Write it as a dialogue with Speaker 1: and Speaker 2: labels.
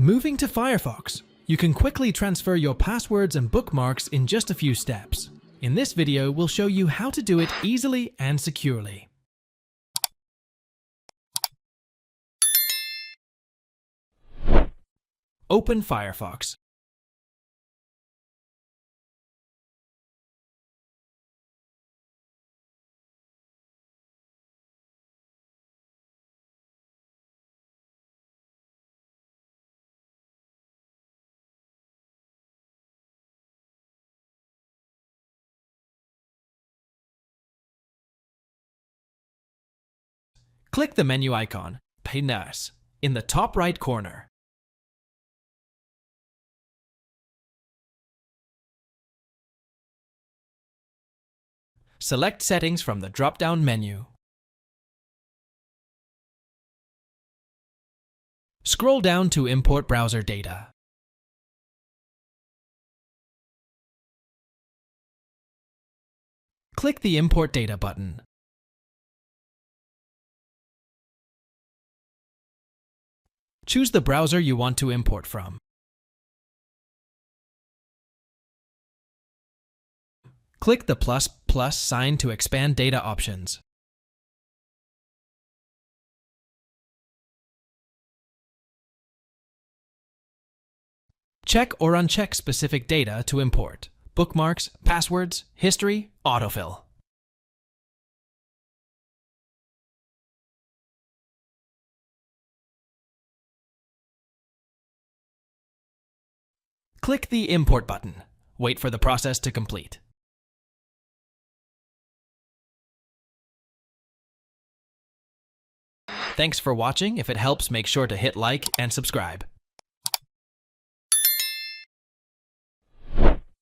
Speaker 1: Moving to Firefox, you can quickly transfer your passwords and bookmarks in just a few steps. In this video, we'll show you how to do it easily and securely. Open Firefox. Click the menu icon, Bookmarks, in the top right corner. Select Settings from the drop-down menu. Scroll down to Import Browser Data. Click the Import Data button. Choose the browser you want to import from. Click the plus sign to expand data options. Check or uncheck specific data to import: bookmarks, passwords, history, autofill. Click the Import button. Wait for the process to complete. Thanks for watching. If it helps, make sure to hit like and subscribe.